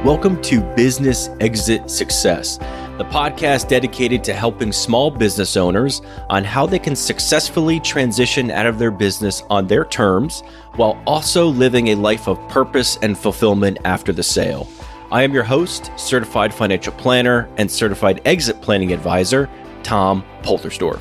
Welcome to Business Exit Success, the podcast dedicated to helping small business owners on how they can successfully transition out of their business on their terms while also living a life of purpose and fulfillment after the sale. I am your host, certified financial planner and certified exit planning advisor, Tom Poltersdorf.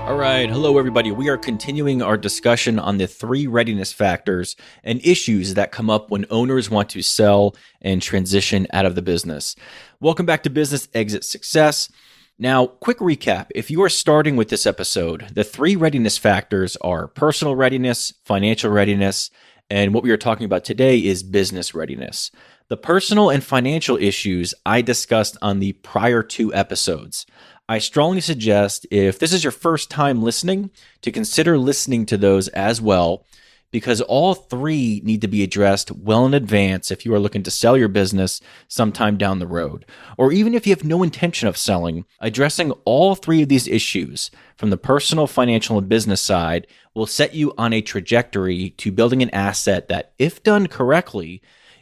All right. Hello, everybody. We are continuing our discussion on the 3 readiness factors and issues that come up when owners want to sell and transition out of the business. Welcome back to Business Exit Success. Now, quick recap. If you are starting with this episode, the 3 readiness factors are personal readiness, financial readiness, and what we are talking about today is business readiness. The personal and financial issues I discussed on the prior 2 episodes. I strongly suggest, if this is your first time listening, to consider listening to those as well, because all 3 need to be addressed well in advance if you are looking to sell your business sometime down the road. Or even if you have no intention of selling, addressing all 3 of these issues from the personal, financial, and business side will set you on a trajectory to building an asset that, if done correctly,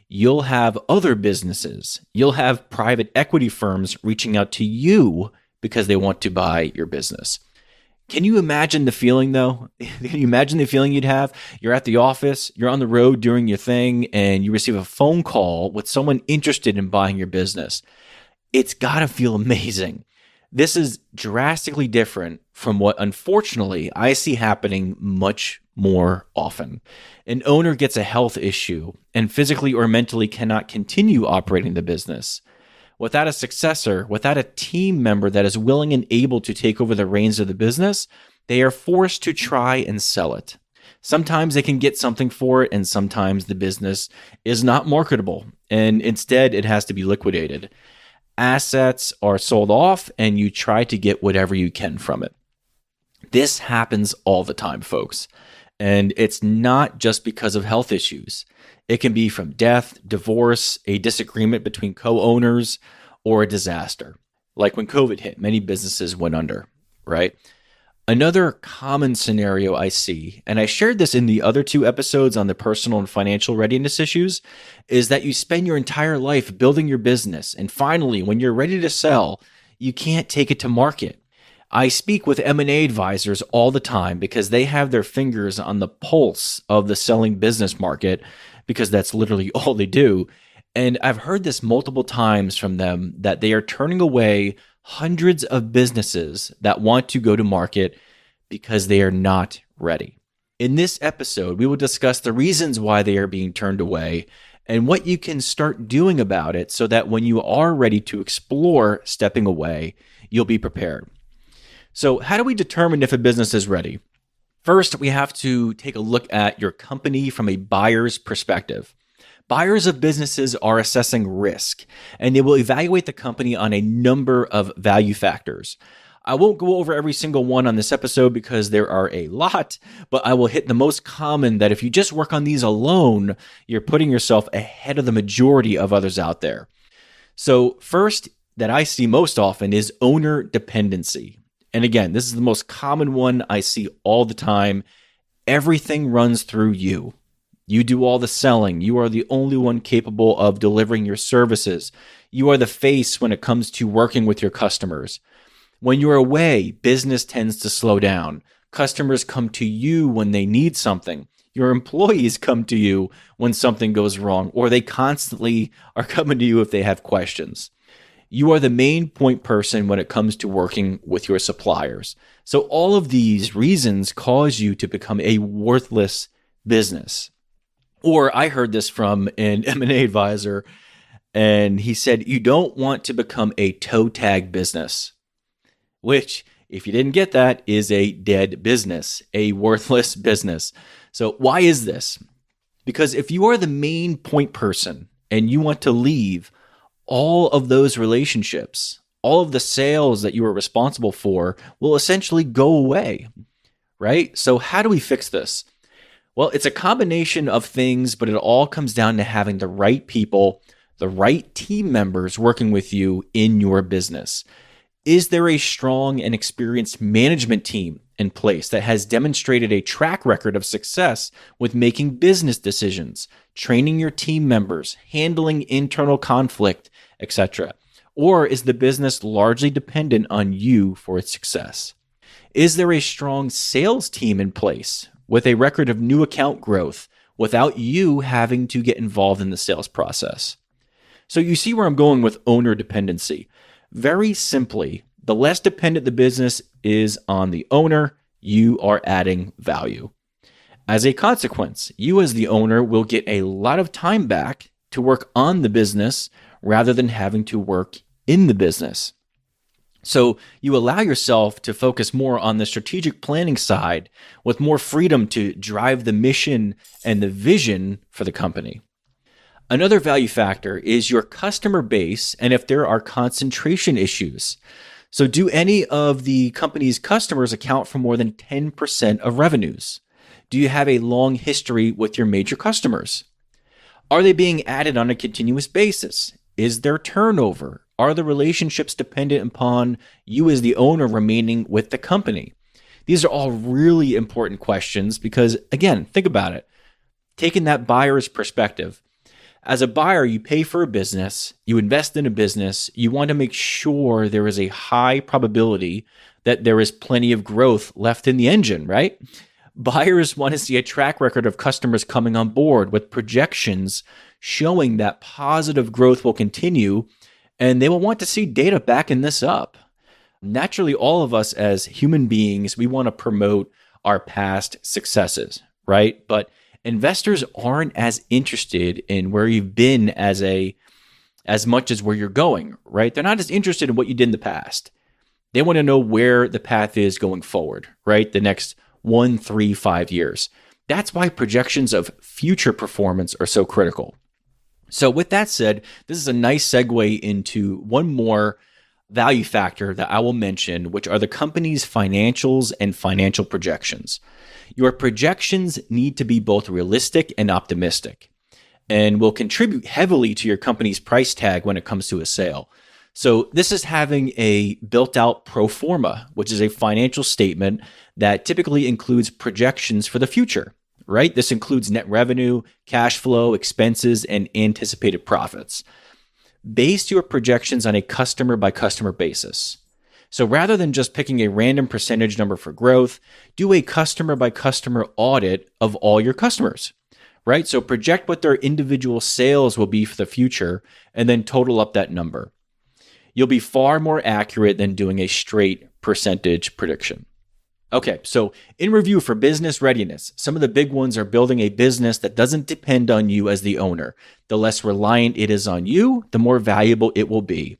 you'll have other businesses, you'll have private equity firms reaching out to you because they want to buy your business. Can you imagine the feeling though? Can you imagine the feeling you'd have? You're at the office, you're on the road doing your thing, and you receive a phone call with someone interested in buying your business. It's gotta feel amazing. This is drastically different from what, unfortunately, I see happening much more often. An owner gets a health issue and physically or mentally cannot continue operating the business. Without a successor, without a team member that is willing and able to take over the reins of the business, they are forced to try and sell it. Sometimes they can get something for it, and sometimes the business is not marketable, and instead it has to be liquidated. Assets are sold off, and you try to get whatever you can from it. This happens all the time, folks, and it's not just because of health issues. It can be from death, divorce, a disagreement between co-owners, or a disaster. Like when COVID hit, many businesses went under, right? Another common scenario I see, and I shared this in the other 2 episodes on the personal and financial readiness issues, is that you spend your entire life building your business, and finally, when you're ready to sell, you can't take it to market. I speak with M&A advisors all the time because they have their fingers on the pulse of the selling business market, because that's literally all they do. And I've heard this multiple times from them that they are turning away hundreds of businesses that want to go to market because they are not ready. In this episode, we will discuss the reasons why they are being turned away and what you can start doing about it so that when you are ready to explore stepping away, you'll be prepared. So how do we determine if a business is ready? First, we have to take a look at your company from a buyer's perspective. Buyers of businesses are assessing risk, and they will evaluate the company on a number of value factors. I won't go over every single one on this episode because there are a lot, but I will hit the most common that if you just work on these alone, you're putting yourself ahead of the majority of others out there. So first, that I see most often is owner dependency. And again, this is the most common one I see all the time. Everything runs through you. You do all the selling. You are the only one capable of delivering your services. You are the face when it comes to working with your customers. When you're away, business tends to slow down. Customers come to you when they need something. Your employees come to you when something goes wrong, or they constantly are coming to you if they have questions. You are the main point person when it comes to working with your suppliers. So all of these reasons cause you to become a worthless business. Or I heard this from an M&A advisor, and he said, you don't want to become a toe tag business, which, if you didn't get that, is a dead business, a worthless business. So why is this? Because if you are the main point person and you want to leave, all of those relationships, all of the sales that you are responsible for will essentially go away, right? So how do we fix this? Well, it's a combination of things, but it all comes down to having the right people, the right team members working with you in your business. Is there a strong and experienced management team in place that has demonstrated a track record of success with making business decisions, training your team members, handling internal conflict, etc.? Or is the business largely dependent on you for its success? Is there a strong sales team in place with a record of new account growth without you having to get involved in the sales process? So you see where I'm going with owner dependency. Very simply, the less dependent the business is on the owner, you are adding value. As a consequence, you as the owner will get a lot of time back to work on the business rather than having to work in the business. So you allow yourself to focus more on the strategic planning side with more freedom to drive the mission and the vision for the company. Another value factor is your customer base and if there are concentration issues. So do any of the company's customers account for more than 10% of revenues? Do you have a long history with your major customers? Are they being added on a continuous basis? Is there turnover? Are the relationships dependent upon you as the owner remaining with the company? These are all really important questions because, again, think about it. Taking that buyer's perspective, as a buyer, you pay for a business, you invest in a business, you want to make sure there is a high probability that there is plenty of growth left in the engine, right? Buyers want to see a track record of customers coming on board with projections showing that positive growth will continue, and they will want to see data backing this up. Naturally, all of us as human beings, we want to promote our past successes, right? But investors aren't as interested in where you've been as much as where you're going, right? They're not as interested in what you did in the past. They want to know where the path is going forward, right? The next 1, 3, 5 years. That's why projections of future performance are so critical. So with that said, this is a nice segue into one more value factor that I will mention, which are the company's financials and financial projections. Your projections need to be both realistic and optimistic and will contribute heavily to your company's price tag when it comes to a sale. So this is having a built-out pro forma, which is a financial statement that typically includes projections for the future, right? This includes net revenue, cash flow, expenses, and anticipated profits. Base your projections on a customer-by-customer basis. So rather than just picking a random percentage number for growth, do a customer-by-customer audit of all your customers, right? So project what their individual sales will be for the future and then total up that number. You'll be far more accurate than doing a straight percentage prediction. Okay, so in review for business readiness, some of the big ones are building a business that doesn't depend on you as the owner. The less reliant it is on you, the more valuable it will be.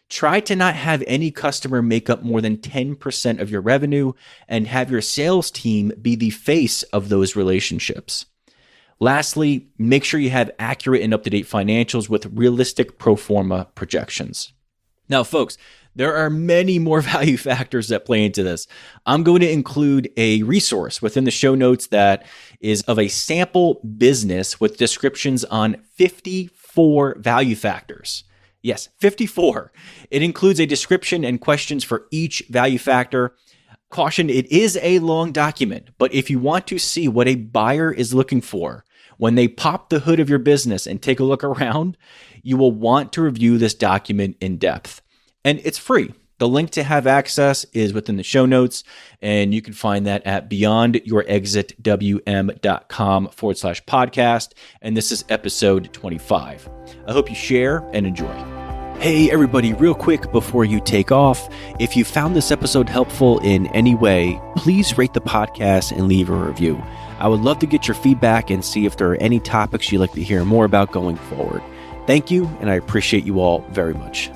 Try to not have any customer make up more than 10% of your revenue and have your sales team be the face of those relationships. Lastly, make sure you have accurate and up-to-date financials with realistic pro forma projections. Now, folks, there are many more value factors that play into this. I'm going to include a resource within the show notes that is of a sample business with descriptions on 54 value factors. Yes, 54. It includes a description and questions for each value factor. Caution, it is a long document, but if you want to see what a buyer is looking for when they pop the hood of your business and take a look around, you will want to review this document in depth. And it's free. The link to have access is within the show notes, and you can find that at beyondyourexitwm.com/podcast. And this is episode 25. I hope you share and enjoy. Hey, everybody, real quick before you take off, if you found this episode helpful in any way, please rate the podcast and leave a review. I would love to get your feedback and see if there are any topics you'd like to hear more about going forward. Thank you, and I appreciate you all very much.